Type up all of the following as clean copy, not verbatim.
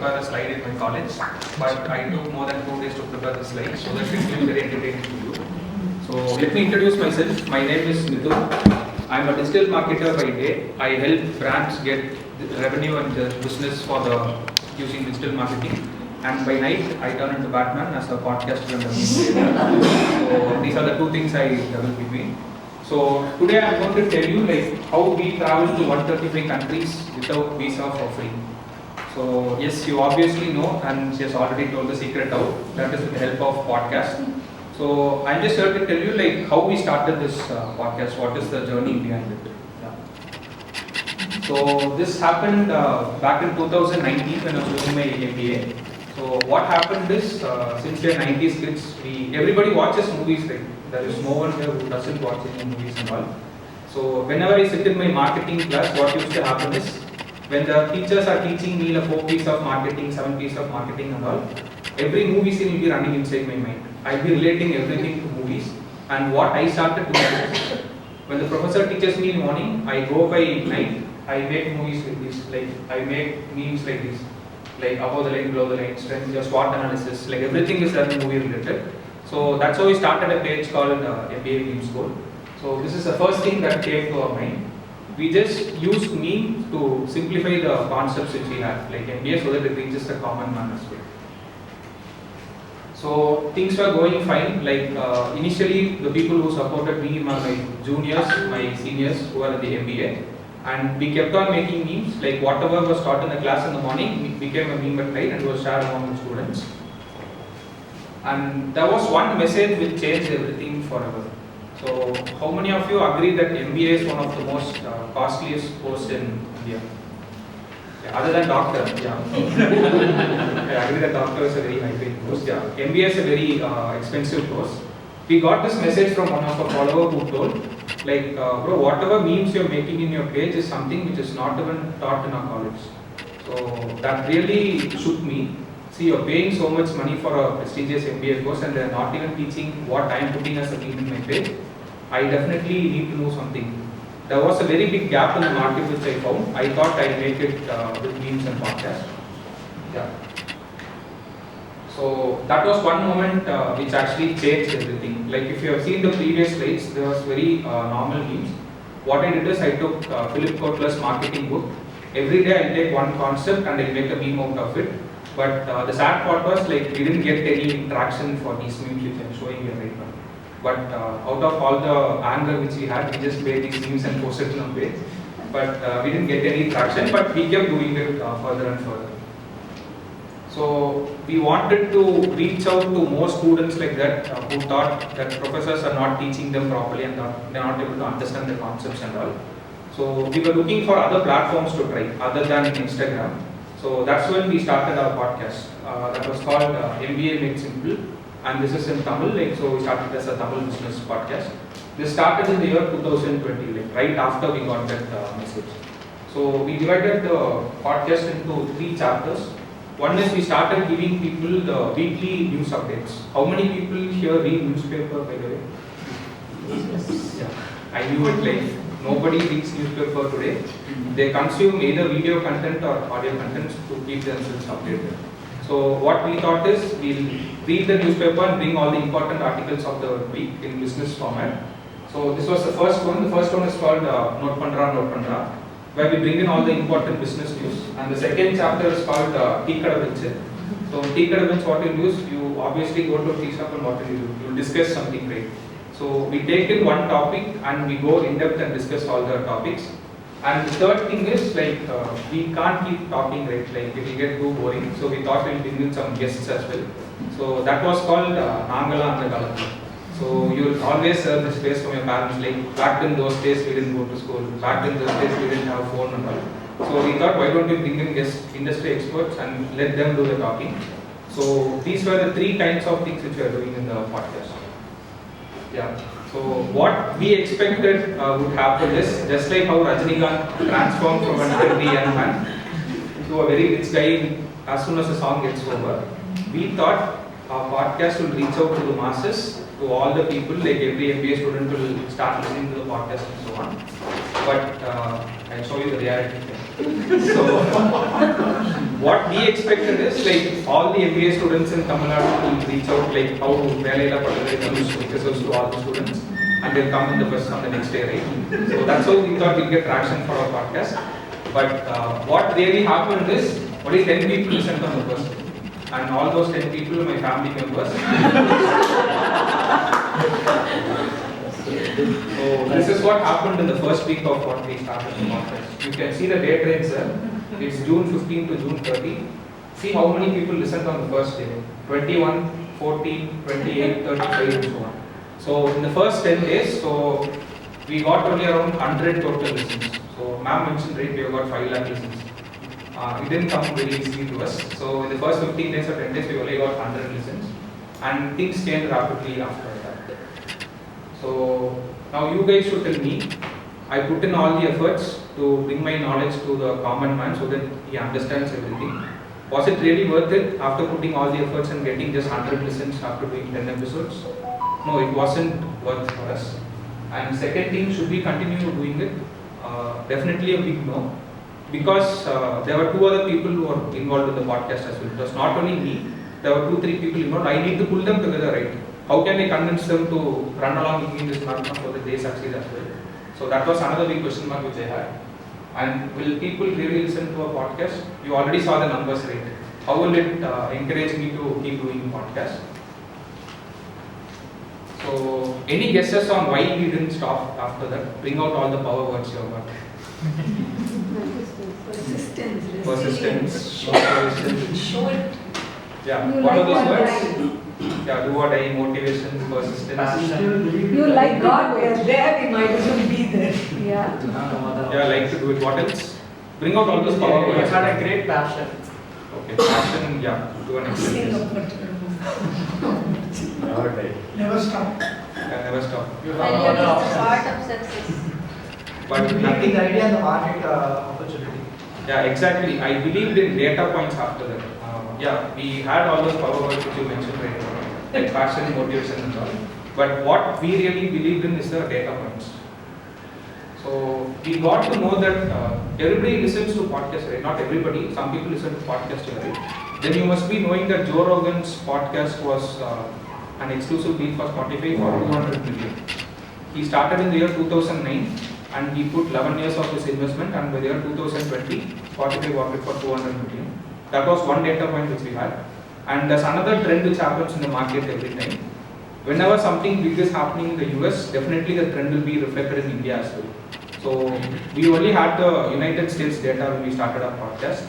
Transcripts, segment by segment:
prepare a slide in my college, but I took more than 2 days to prepare the slide, so that it will be very entertaining to you. So let me introduce myself. My name is Mithun. I am a digital marketer by day. I help brands get the revenue and the business for using digital marketing. And by night, I turn into Batman as a podcaster and a meme. So these are the two things I double between. So today I am going to tell you how we travel to 135 countries without visa for free. So yes, you obviously know, and she has already told the secret out. That is with the help of podcast. So I'm just here to tell you how we started this podcast. What is the journey behind it? Yeah. So this happened back in 2019 when I was doing my MBA. So what happened is, since we are 90s kids, everybody watches movies, right? There is no one here who doesn't watch any movies and all. So whenever I sit in my marketing class, what used to happen is, when the teachers are teaching me 4 P's of marketing, 7 P's of marketing and all, every movie scene will be running inside my mind. I'll be relating everything to movies. And what I started doing is, when the professor teaches me in the morning, I go by night, I make movies like this, I make memes like this. Above the line, below the line, strength, your SWOT analysis, everything is done movie related. So that's how we started a page called MBA Meme School. So this is the first thing that came to our mind. We just used memes to simplify the concepts which we have, like MBA, so that it reaches the common man as well. So things were going fine. Initially, the people who supported me were my juniors, my seniors who were in the MBA. And we kept on making memes, whatever was taught in the class in the morning, it became a meme at night and was shared among the students. And there was one message which changed everything forever. So, how many of you agree that MBA is one of the most costliest courses in India? Yeah, other than doctor, yeah. I agree that doctor is a very high-paid course. Yeah, MBA is a very expensive course. We got this message from one of our followers who told, bro, whatever memes you're making in your page is something which is not even taught in our college. So that really shook me. See, you're paying so much money for a prestigious MBA course and they're not even teaching what I'm putting as a meme in my page. I definitely need to know something. There was a very big gap in the market which I found. I thought I'd make it with memes and podcasts. Yeah. So that was one moment which actually changed everything. If you have seen the previous slides, there was very normal memes. What I did is I took Philip Kotler's marketing book. Every day I take one concept and I make a meme out of it. But the sad part was we didn't get any traction for these memes which I'm showing here right now. But out of all the anger which we had, we just made these memes and posted it on page. But we didn't get any traction, but we kept doing it further and further. So we wanted to reach out to more students like that who thought that professors are not teaching them properly and they're not able to understand the concepts and all. So we were looking for other platforms to try other than Instagram. So that's when we started our podcast. That was called MBA Made Simple, and this is in Tamil. So we started as a Tamil business podcast. This started in the year 2020, right after we got that message. So we divided the podcast into 3 chapters. One is we started giving people the weekly news updates. How many people here read newspaper, by the way? Yes. Yeah. I knew it, nobody reads newspaper today. They consume either video content or audio content to keep themselves updated. So what we thought is we'll read the newspaper and bring all the important articles of the week in business format. So this was the first one. The first one is called Note Pandra, where we bring in all the important business news. And the second chapter is called Tea Kada Bench. So Tea Kada Bench, what you do is you obviously go to a tea shop and what you do? You discuss something, right? So we take in one topic and we go in depth and discuss all the topics. And the third thing is we can't keep talking, right? It will get too boring. So we thought we'll bring in some guests as well. So that was called Nangala and the Galatha. So you will always hear this phrase from your parents, back in those days we didn't go to school, back in those days we didn't have phone and all. So we thought, why don't we bring in guest industry experts and let them do the talking. So these were the 3 kinds of things which we are doing in the podcast. Yeah. So what we expected would happen is, just like how Rajinikanth transformed from an angry young man to a very rich guy as soon as the song gets over, we thought our podcast will reach out to the masses, to all the people, every MBA student will start listening to the podcast and so on. But I'll show you the reality here. So what we expected is like all the MBA students in Tamil Nadu will reach out like how Velayila Padalai episodes to all the students and they'll come in the bus on the next day, right? So that's how we thought we'll get traction for our podcast. But what really happened is only 10 people listened on the first day. And all those 10 people are my family members. So this is what happened in the first week of what we started the podcast. You can see the date range there. It's June 15 to June 30. See how many people listened on the first day. 21, 14, 28, 35 and so on. So in the first 10 days, so we got only around 100 total listens. So ma'am mentioned right, we have got 5 lakh listens. It didn't come very easily to us. So in the first 15 days or 10 days, we only got 100 listens. And things changed rapidly after that. So now you guys should tell me, I put in all the efforts to bring my knowledge to the common man so that he understands everything. Was it really worth it after putting all the efforts and getting just 100 listens after doing 10 episodes? No, it wasn't worth for us. And second thing, should we continue doing it? Definitely a big no. Because there were 2 other people who were involved in the podcast as well. It was not only me, there were 2-3 people involved. I need to pull them together, right? How can I convince them to run along with me in this marathon so that they succeed as well? So that was another big question mark which I had. And will people really listen to a podcast? You already saw the numbers, right? How will it encourage me to keep doing podcast? So any guesses on why we didn't stop after that? Bring out all the power words you have got. Persistence. Show it. Yeah. What are those words? Yeah, do or die, motivation, persistence. You like God, we are there, we might as well be there. Yeah. Yeah, like to do it. What else? Bring out all those power words. You had a great passion. Okay, passion, yeah, to an extent. Never die. Never stop. Yeah, never stop. You have Failure is other the options. part of success. But Believe in nothing. the idea and the market opportunity. Yeah, exactly. I believed in data points after that. Yeah, we had all those power words which you mentioned right now, like passion, motivation and all. But what we really believed in is the data points. So we got to know that everybody listens to podcasts, right? Not everybody. Some people listen to podcasts, right? Then you must be knowing that Joe Rogan's podcast was an exclusive deal for Spotify for 200 million. He started in the year 2009 and he put 11 years of his investment, and by the year 2020, Spotify bought it for 200 million. That was one data point which we had. And there's another trend which happens in the market every time. Whenever something big is happening in the US, definitely the trend will be reflected in India as well. So we only had the United States data when we started our podcast.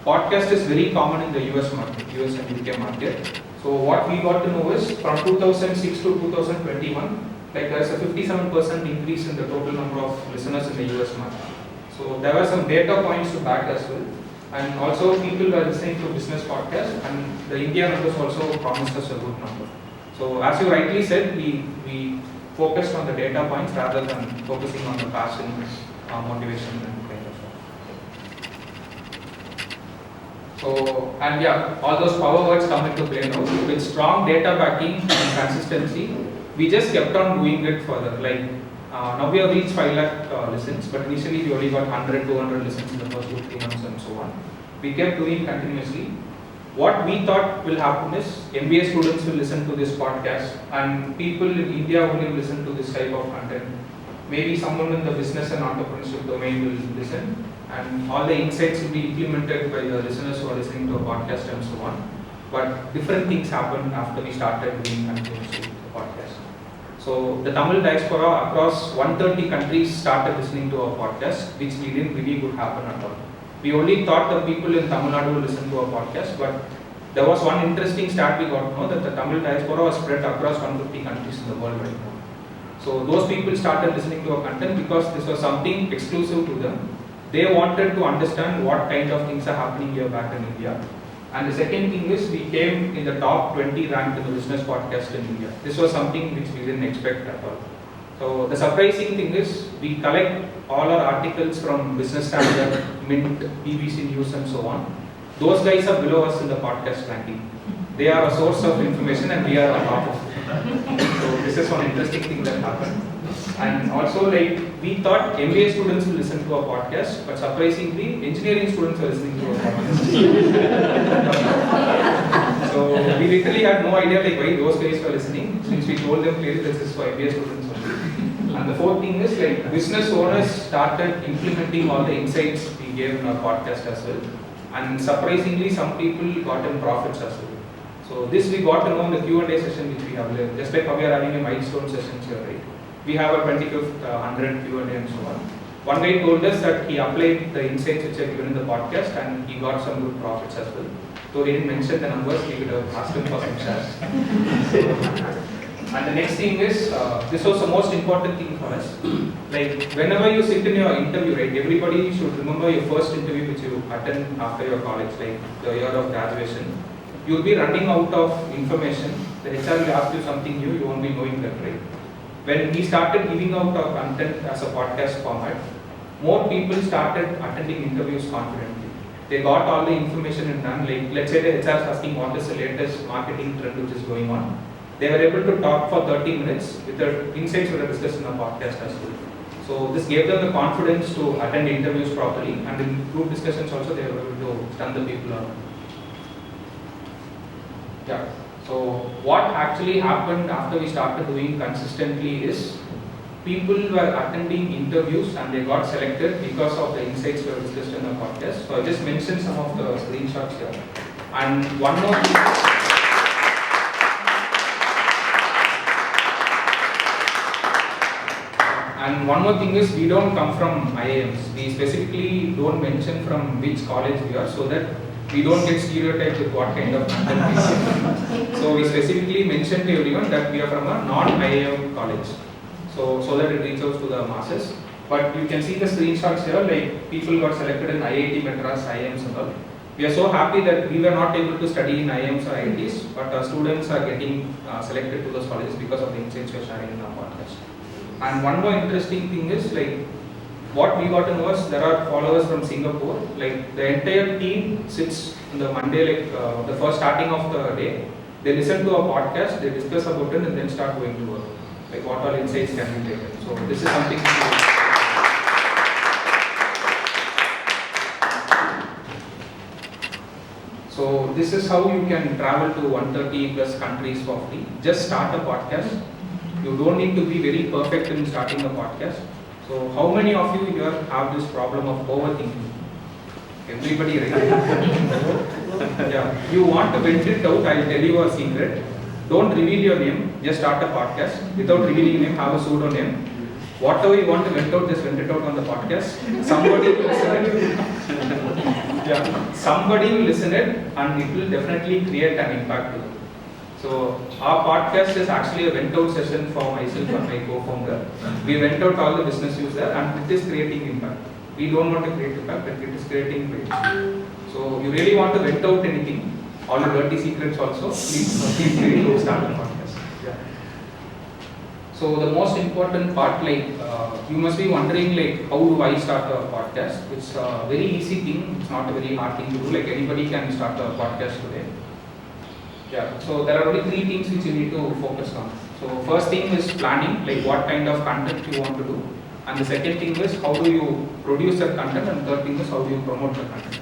Podcast is very common in the US market, US and UK market. So what we got to know is from 2006 to 2021, like there's a 57% increase in the total number of listeners in the US market. So there were some data points to back as well. And also people were listening to business podcasts, and the India numbers also promised us a good number. So as you rightly said, we focused on the data points rather than focusing on the passion, motivation and kind of stuff. So, and yeah, all those power words come into play now. With strong data backing and consistency, we just kept on doing it further. Like now we have reached 5 lakh listens, but initially we only got 100, 200 listens in the first 2-3 months and so on. We kept doing continuously. What we thought will happen is MBA students will listen to this podcast and people in India only will listen to this type of content. Maybe someone in the business and entrepreneurship domain will listen, and all the insights will be implemented by the listeners who are listening to a podcast and so on. But different things happened after we started doing continuously the podcast. So the Tamil diaspora across 130 countries started listening to our podcast, which we didn't really could happen at all. We only thought the people in Tamil Nadu would listen to our podcast, but there was one interesting stat we got to know, that the Tamil diaspora was spread across 150 countries in the world right now. So those people started listening to our content because this was something exclusive to them. They wanted to understand what kind of things are happening here back in India. And the second thing is we came in the top 20 ranked in the business podcast in India. This was something which we didn't expect at all. So the surprising thing is we collect all our articles from Business Standard, Mint, BBC News and so on. Those guys are below us in the podcast ranking. They are a source of information and we are on top of it. So this is one interesting thing that happened. And also, like, we thought MBA students will listen to our podcast, but surprisingly, engineering students are listening to our podcast. So we literally had no idea like why those guys were listening, since we told them clearly this is for MBA students only. And the fourth thing is like business owners started implementing all the insights we gave in our podcast as well. And surprisingly, some people got in profits as well. So this we got to know in the Q&A session which we have learned. Just like how we are having a milestone session here, right? We have a 25th, 100 Q&A and so on. One guy told us that he applied the insights which are given in the podcast and he got some good profits as well. So he didn't mention the numbers, we could have asked him for some shares. And the next thing is, this was the most important thing for us. Like whenever you sit in your interview, right, everybody should remember your first interview which you attend after your college, like the year of graduation. You'll be running out of information. The HR will ask you something new, you won't be knowing that, right? When we started giving out our content as a podcast format, more people started attending interviews confidently. They got all the information in hand. Like let's say the HR is asking what is the latest marketing trend which is going on. They were able to talk for 30 minutes with the insights we were discussed in our podcast as well. So this gave them the confidence to attend interviews properly, and in group discussions also they were able to stun the people out. Yeah. So what actually happened after we started doing consistently is people were attending interviews and they got selected because of the insights we were discussed in the podcast. So I just mentioned some of the screenshots here. And one more thing. And one more thing is we don't come from IIMs. We specifically don't mention from which college we are so that we don't get stereotyped with what kind of content we see. So we specifically mention to everyone that we are from a non-IIM college. So that it reaches out to the masses. But you can see the screenshots here, like people got selected in IIT Madras, IIMs and all. We are so happy that we were not able to study in IIMs or IITs, but our students are getting selected to those colleges because of the insights we are sharing in our podcast. And one more interesting thing is like what we got to know is there are followers from Singapore. Like the entire team sits on the Monday, like the first starting of the day. They listen to our podcast, they discuss about it, and then start going to work. Like what all insights can be taken. So this is something. So this is how you can travel to 130 plus countries for free. Just start a podcast. You don't need to be very perfect in starting a podcast. So how many of you here have this problem of overthinking? Everybody, right? Yeah. You want to vent it out, I'll tell you a secret. Don't reveal your name, just start a podcast. Without revealing your name, have a pseudonym. Whatever you want to vent out, just vent it out on the podcast. Somebody will listen it. Yeah. Somebody will listen it and it will definitely create an impact to them. So our podcast is actually a vent out session for myself and my co-founder. We vent out all the business news there and it is creating impact. We don't want to create impact, but it is creating rage. So you really want to vent out anything, all the dirty secrets also, please free to start a podcast. Yeah. So the most important part, like you must be wondering like how do I start a podcast? It's a very easy thing, it's not a very hard thing to do, like anybody can start a podcast today. Yeah, so there are only three things which you need to focus on. So first thing is planning, like what kind of content you want to do. And the second thing is how do you produce that content, and third thing is how do you promote the content.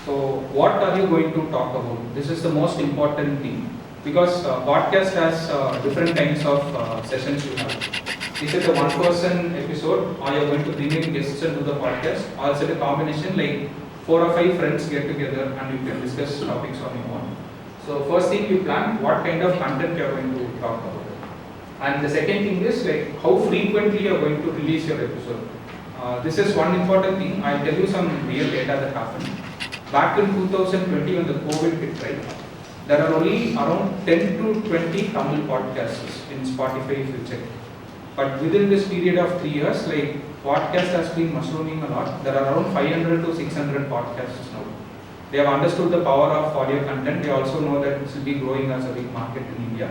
So what are you going to talk about? This is the most important thing because podcast has different kinds of sessions you have. Is it a one-person episode, or you're going to bring in guests into the podcast, or is it a combination like 4 or 5 friends get together and you can discuss topics on your own? So first thing you plan what kind of content you are going to talk about. And the second thing is like how frequently you are going to release your episode. This is one important thing. I'll tell you some real data that happened. Back in 2020 when the COVID hit, right, there are only around 10 to 20 Tamil podcasts in Spotify if you check. But within this period of 3 years, like podcast has been mushrooming a lot. There are around 500 to 600 podcasts now. They have understood the power of audio content. They also know that this will be growing as a big market in India.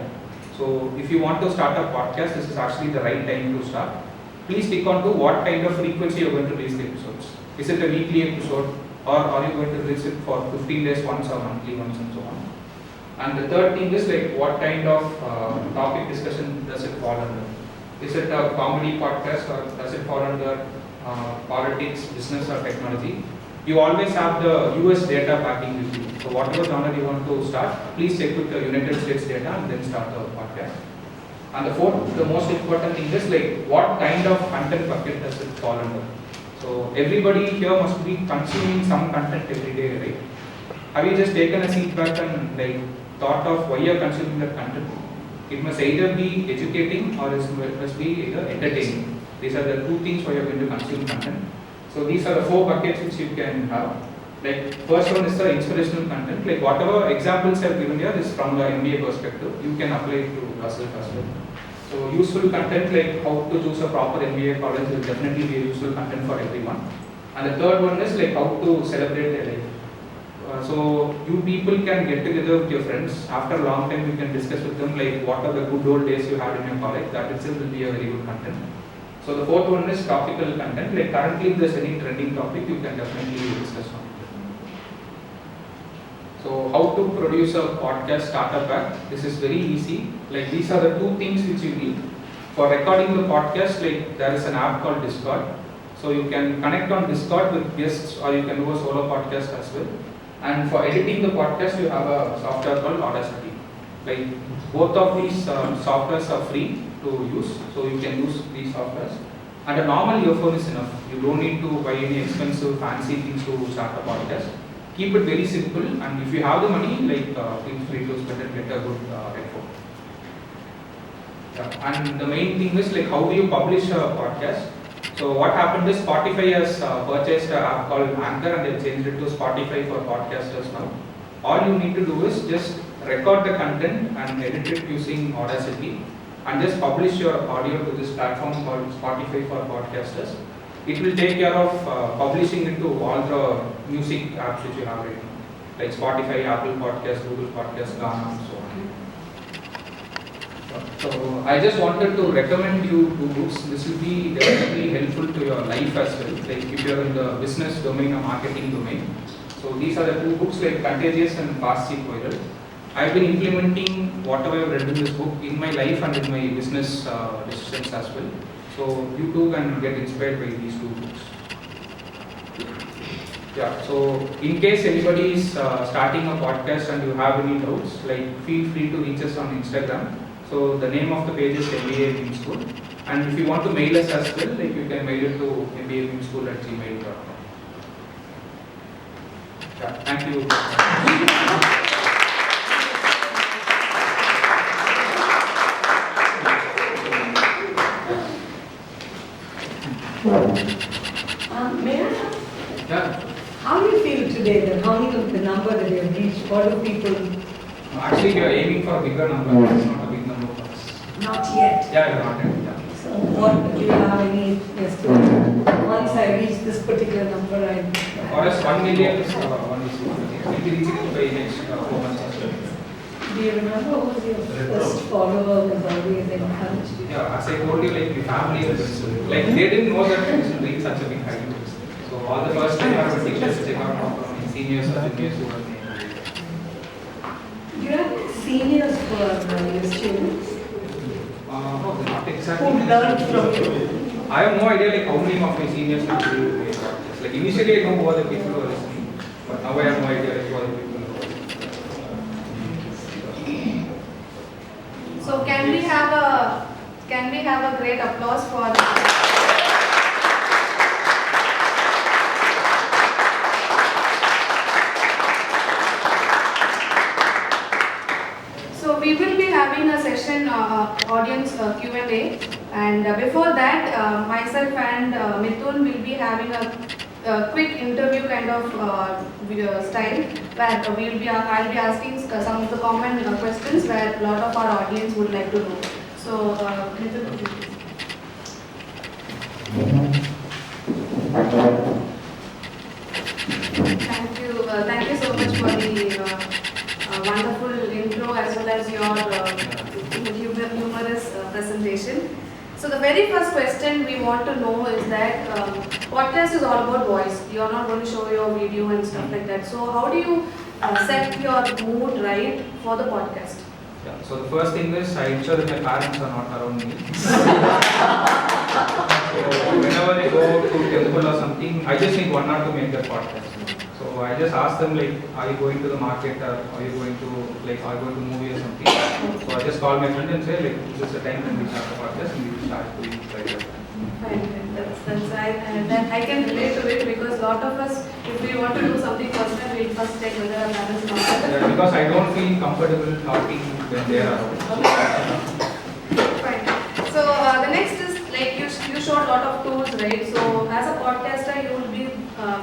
So if you want to start a podcast, this is actually the right time to start. Please stick on to what kind of frequency you are going to release the episodes. Is it a weekly episode, or are you going to release it for 15 days once or monthly once and so on? And the third thing is like what kind of topic discussion does it fall under? Is it a comedy podcast or does it fall under politics, business or technology? You always have the US data backing with you. So whatever genre you want to start, please check with the United States data and then start the podcast. And the fourth, the most important thing is like what kind of content bucket does it fall under? So everybody here must be consuming some content every day, right? Have you just taken a seat back and like thought of why you are consuming that content? It must either be educating or it must be either entertaining. These are the two things why you are going to consume content. So these are the four buckets which you can have. Like first one is the inspirational content. Like whatever examples I have given here is from the MBA perspective. You can apply it to yourself as well. So useful content like how to choose a proper MBA college will definitely be a useful content for everyone. And the third one is like how to celebrate their life. So you people can get together with your friends. After a long time you can discuss with them like what are the good old days you had in your college. That itself will be a very good content. So the fourth one is topical content. Like currently if there's any trending topic you can definitely discuss on. So how to produce a podcast starter pack? This is very easy. Like these are the two things which you need. For recording the podcast, like there is an app called Discord. So you can connect on Discord with guests or you can do a solo podcast as well. And for editing the podcast, you have a software called Audacity. Like both of these softwares are free to use, so you can use these softwares. And a normal earphone is enough. You don't need to buy any expensive, fancy things to start a podcast. Keep it very simple, and if you have the money, like feel free to spend it, get a good headphone. Yeah. And the main thing is like how do you publish a podcast? So what happened is Spotify has purchased an app called Anchor and they've changed it to Spotify for podcasters now. All you need to do is just record the content and edit it using Audacity and just publish your audio to this platform called Spotify for podcasters. It will take care of publishing it to all the music apps which you have right now, like Spotify, Apple Podcasts, Google Podcasts, Ghana and so on. So I just wanted to recommend you two books. This will be definitely helpful to your life as well, like if you are in the business domain or marketing domain. So these are the two books, like Contagious and Fast Cheap Viral. I have been implementing whatever I have read in this book in my life and in my business decisions as well. So you too can get inspired by these two books. Yeah, so in case anybody is starting a podcast and you have any doubts, like feel free to reach us on Instagram. So the name of the page is MBA Film School. And if you want to mail us as well, like you can mail it to mbafilmschool@gmail.com. Yeah, thank you. May I ask, Yeah. how do you feel today that how many of the number that you have reached? What do people? Actually, we are aiming for a bigger number. It's not a big number for us. Not yet. Yeah, you're not yet. Yeah. So what do you have any estimate? Once I reach this particular number, I. For us, 1 million is one issue. We'll be reaching it by next 4 months as well. Do you remember who was your first follower was always encouraged you? Yeah, as I told you, like the family is like they didn't know that it will reach such a big height. So all the first time I was teachers they got from my seniors or juniors who were there. Do you have seniors who are your students? No, not exactly. Who learned from you? I have no idea like how many of my seniors are doing this podcast. Like initially I know who are the people who are listening, but now I have no idea like who are the people who are listening. So can we have a great applause for So we will be having a session audience Q&A, and before that myself and Mithun will be having a quick interview kind of style where I'll be asking some of the common questions where a lot of our audience would like to know. So Mithun, please. Thank you so much for the wonderful intro as well as your humorous presentation. So the very first question we want to know is that podcast is all about voice. You are not going to show your video and stuff like that. So how do you set your mood right for the podcast? Yeah, so the first thing is I ensure that my parents are not around me. So whenever I go to temple or something, I just need 1 hour to make that podcast. So I just ask them like, are you going to the market or are you going to are you going to movie or something? So I just call my friend and say like, this is the time when we start the podcast and we will start doing like that. Fine, that's right, and then I can relate to it because lot of us, if we want to do something personal, we'll first check whether our parents know. Yeah, because I don't feel comfortable talking when they are around. Fine. So the next is like you showed a lot of tools, right? So as a podcaster, you will be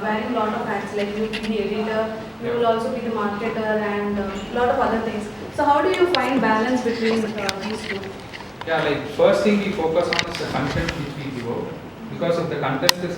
wearing a lot of hats. Like you will be the editor, you will also be the marketer, and a lot of other things. So how do you find balance between these two? Yeah, like first thing we focus on is the content which we give out, because if the content is